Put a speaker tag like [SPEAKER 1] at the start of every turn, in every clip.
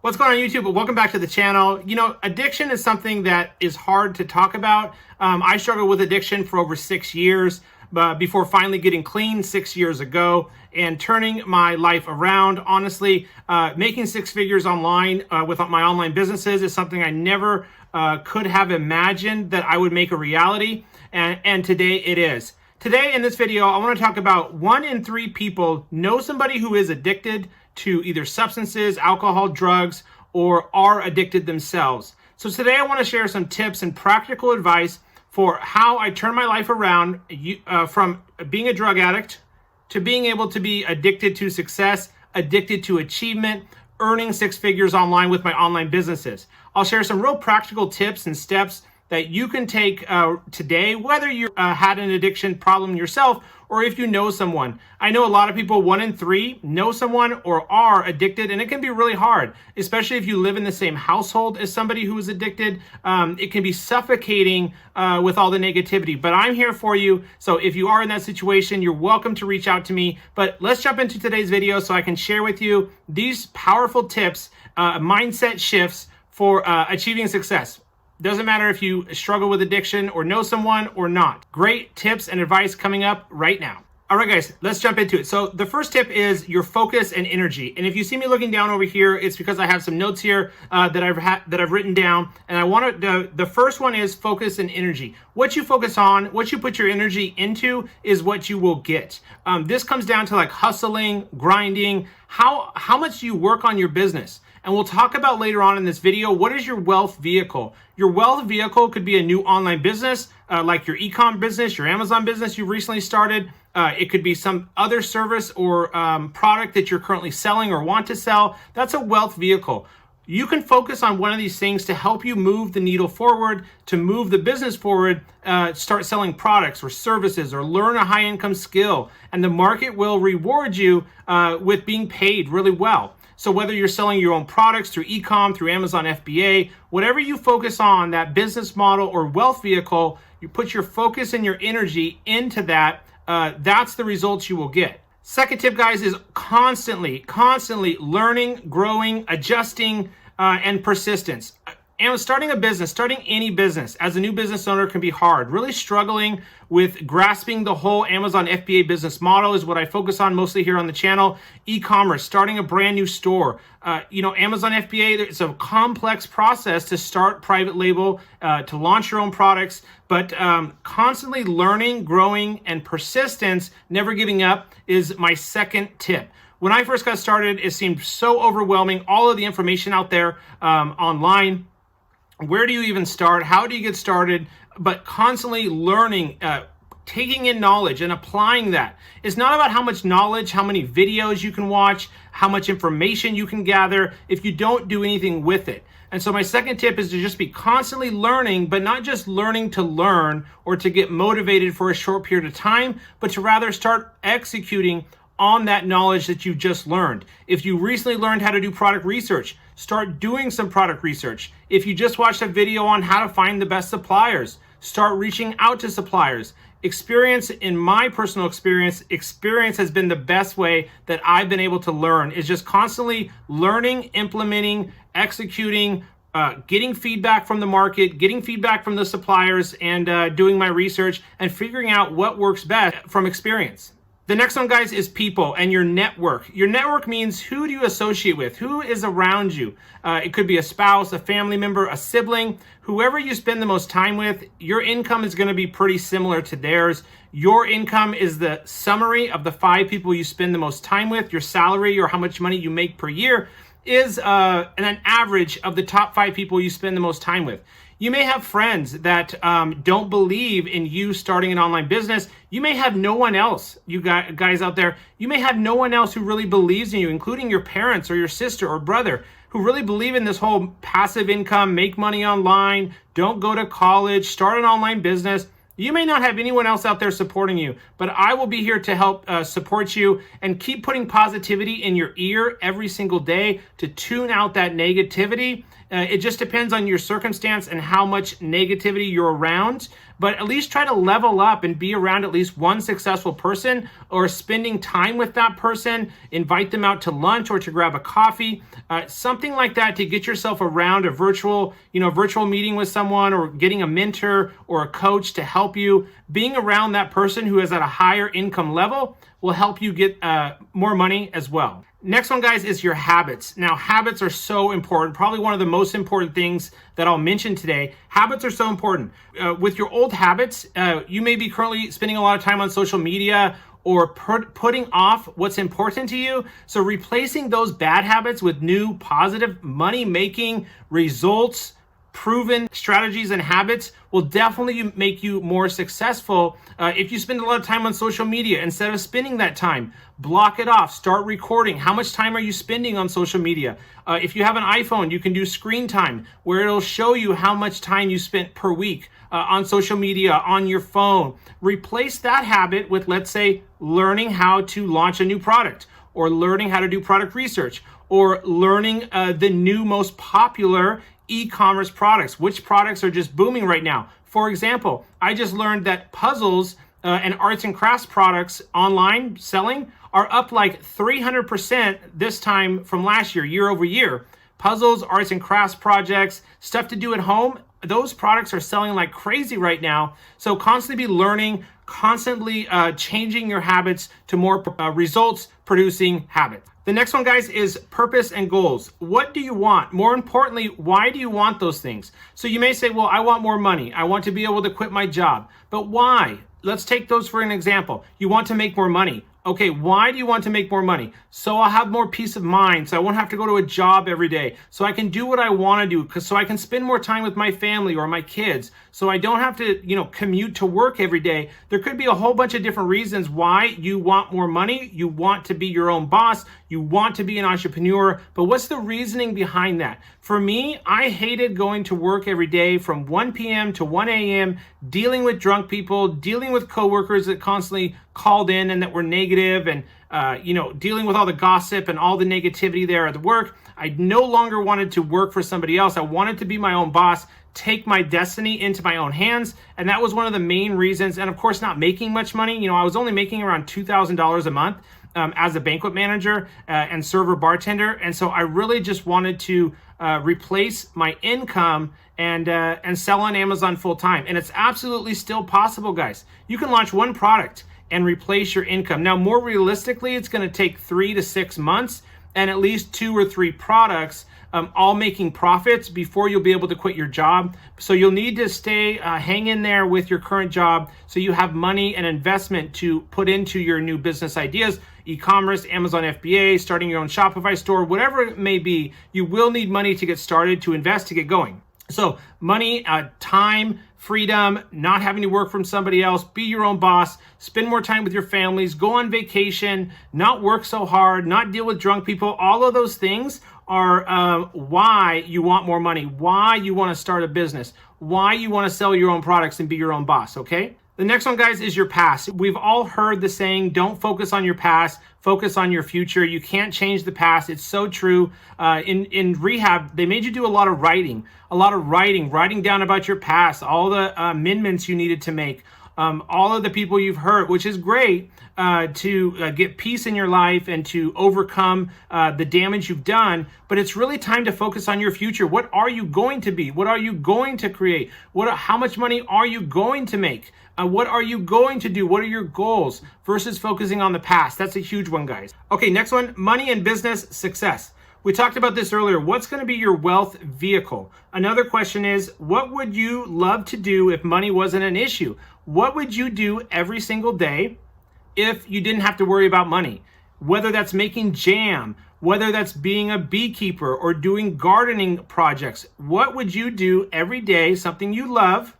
[SPEAKER 1] What's going on YouTube? Welcome back to the channel. You know, addiction is something that is hard to talk about. I struggled with addiction for over 6 years before finally getting clean 6 years ago and turning my life around. Honestly, making 6 figures online with my online businesses is something I never could have imagined that I would make a reality, and today it is. Today in this video, I want to talk about 1 in 3 people know somebody who is addicted to either substances, alcohol, drugs, or are addicted themselves. So today I want to share some tips and practical advice for how I turned my life around from being a drug addict to being able to be addicted to success, addicted to achievement, earning 6 figures online with my online businesses. I'll share some real practical tips and steps that you can take today, whether you had an addiction problem yourself or if you know someone. I know a lot of people, 1 in 3, know someone or are addicted, and it can be really hard, especially if you live in the same household as somebody who is addicted. It can be suffocating with all the negativity, but I'm here for you. So if you are in that situation, you're welcome to reach out to me. But let's jump into today's video so I can share with you these powerful tips, mindset shifts for achieving success. Doesn't matter if you struggle with addiction or know someone or not. Great tips and advice coming up right now. All right, guys, let's jump into it. So the first tip is your focus and energy. And if you see me looking down over here, it's because I have some notes here that I've written down. And I want to. The first one is focus and energy. What you focus on, what you put your energy into, is what you will get. This comes down to like hustling, grinding, how much you work on your business. And we'll talk about later on in this video, what is your wealth vehicle? Your wealth vehicle could be a new online business, like your e-com business, your Amazon business you've recently started. It could be some other service or product that you're currently selling or want to sell. That's a wealth vehicle. You can focus on one of these things to help you move the needle forward, to move the business forward, start selling products or services or learn a high income skill. And the market will reward you with being paid really well. So whether you're selling your own products through e-com, through Amazon FBA, whatever you focus on, that business model or wealth vehicle, you put your focus and your energy into that, that's the results you will get. Second tip, guys, is constantly learning, growing, adjusting, and persistence. And starting a business, starting any business as a new business owner can be hard. Really struggling with grasping the whole Amazon FBA business model is what I focus on mostly here on the channel. E-commerce, starting a brand new store. Amazon FBA, it's a complex process to start private label, to launch your own products, but constantly learning, growing, and persistence, never giving up is my second tip. When I first got started, it seemed so overwhelming, all of the information out there online. Where do you even start? How do you get started? But constantly learning, taking in knowledge and applying that. It's not about how much knowledge, how many videos you can watch, how much information you can gather if you don't do anything with it. And so my second tip is to just be constantly learning, but not just learning to learn or to get motivated for a short period of time, but to rather start executing on that knowledge that you just learned. If you recently learned how to do product research, start doing some product research. If you just watched a video on how to find the best suppliers, start reaching out to suppliers. Experience, in my personal experience has been the best way that I've been able to learn, is just constantly learning, implementing, executing, getting feedback from the market, getting feedback from the suppliers, and doing my research and figuring out what works best from experience. The next one, guys, is people and your network. Your network means who do you associate with? Who is around you? It could be a spouse, a family member, a sibling. Whoever you spend the most time with, your income is going to be pretty similar to theirs. Your income is the summary of the 5 people you spend the most time with. Your salary, or how much money you make per year, is an average of the top 5 people you spend the most time with. You may have friends that don't believe in you starting an online business. You may have no one else, you guys out there, you may have no one else who really believes in you, including your parents or your sister or brother, who really believe in this whole passive income, make money online, don't go to college, start an online business. You may not have anyone else out there supporting you, but I will be here to help support you and keep putting positivity in your ear every single day to tune out that negativity. It just depends on your circumstance and how much negativity you're around. but at least try to level up and be around at least one successful person, or spending time with that person, invite them out to lunch or to grab a coffee, something like that, to get yourself around a virtual meeting with someone, or getting a mentor or a coach to help you. Being around that person who is at a higher income level will help you get more money as well. Next one, guys, is your habits. Now, habits are so important. Probably one of the most important things that I'll mention today. Habits are so important. With your old habits, you may be currently spending a lot of time on social media or putting off what's important to you. So replacing those bad habits with new positive money-making results, proven strategies and habits will definitely make you more successful. If you spend a lot of time on social media, instead of spending that time, block it off. Start recording. How much time are you spending on social media? If you have an iPhone, you can do screen time, where it'll show you how much time you spent per week on social media, on your phone. Replace that habit with, let's say, learning how to launch a new product, or learning how to do product research, or learning the new most popular e-commerce products. Which products are just booming right now? For example, I just learned that puzzles and arts and crafts products online selling are up like 300% this time from last year over year. Puzzles, arts and crafts projects, stuff to do at home, those products are selling like crazy right now. So constantly be learning, constantly changing your habits to more results producing habits. The next one, guys, is purpose and goals. What do you want? More importantly, why do you want those things? So you may say, well, I want more money. I want to be able to quit my job. But why? Let's take those for an example. You want to make more money. Okay, why do you want to make more money? So I'll have more peace of mind, so I won't have to go to a job every day, so I can do what I want to do, so I can spend more time with my family or my kids, so I don't have to, commute to work every day. There could be a whole bunch of different reasons why you want more money. You want to be your own boss. You want to be an entrepreneur, but what's the reasoning behind that? For me, I hated going to work every day from 1 p.m. to 1 a.m., dealing with drunk people, dealing with coworkers that constantly called in and that were negative, and dealing with all the gossip and all the negativity there at the work. I no longer wanted to work for somebody else. I wanted to be my own boss, take my destiny into my own hands. And that was one of the main reasons. And of course, not making much money. I was only making around $2,000 a month as a banquet manager and server bartender. And so I really just wanted to replace my income and sell on Amazon full time. And it's absolutely still possible, guys. You can launch one product and replace your income. Now, more realistically, it's going to take 3 to 6 months and at least 2 or 3 products all making profits before you'll be able to quit your job. So you'll need to hang in there with your current job so you have money and investment to put into your new business ideas, e-commerce, Amazon FBA, starting your own Shopify store, whatever it may be. You will need money to get started, to invest, to get going. So money, time, freedom, not having to work from somebody else, be your own boss, spend more time with your families, go on vacation, not work so hard, not deal with drunk people. All of those things are why you want more money, why you want to start a business, why you want to sell your own products and be your own boss, okay? The next one, guys, is your past. We've all heard the saying, don't focus on your past, focus on your future. You can't change the past. It's so true. In rehab, they made you do a lot of writing down about your past, all the amendments you needed to make, all of the people you've hurt, which is great to get peace in your life and to overcome the damage you've done. But it's really time to focus on your future. What are you going to be? What are you going to create? How much money are you going to make? What are you going to do? What are your goals versus focusing on the past? That's a huge one, guys. Okay, next one, money and business success. We talked about this earlier. What's going to be your wealth vehicle? Another question is, what would you love to do if money wasn't an issue? What would you do every single day if you didn't have to worry about money? Whether that's making jam, whether that's being a beekeeper or doing gardening projects. What would you do every day, something you love,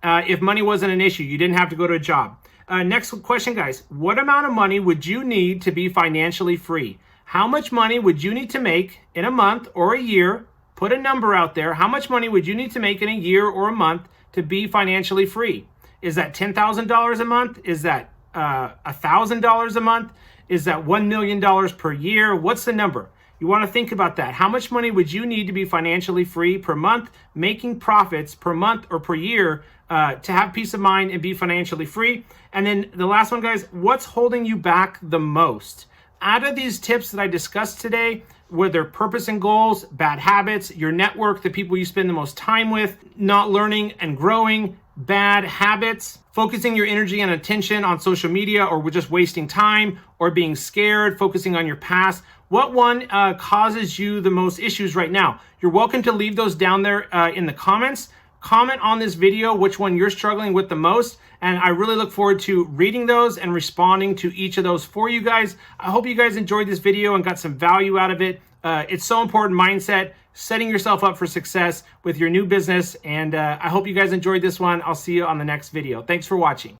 [SPEAKER 1] if money wasn't an issue? You didn't have to go to a job. Next question, guys. What amount of money would you need to be financially free? How much money would you need to make in a month or a year? Put a number out there. How much money would you need to make in a year or a month to be financially free? Is that $10,000 a month? Is that $1,000 a month? Is that $1 million per year? What's the number? You want to think about that. How much money would you need to be financially free per month, making profits per month or per year to have peace of mind and be financially free? And then the last one, guys, what's holding you back the most? Out of these tips that I discussed today, whether purpose and goals, bad habits, your network, the people you spend the most time with, not learning and growing, bad habits, focusing your energy and attention on social media, or just wasting time, or being scared, focusing on your past, what one causes you the most issues right now? You're welcome to leave those down there in the comments. Comment on this video which one you're struggling with the most, and I really look forward to reading those and responding to each of those for you guys. I hope you guys enjoyed this video and got some value out of it. It's so important, mindset, setting yourself up for success with your new business, and I hope you guys enjoyed this one. I'll see you on the next video. Thanks for watching.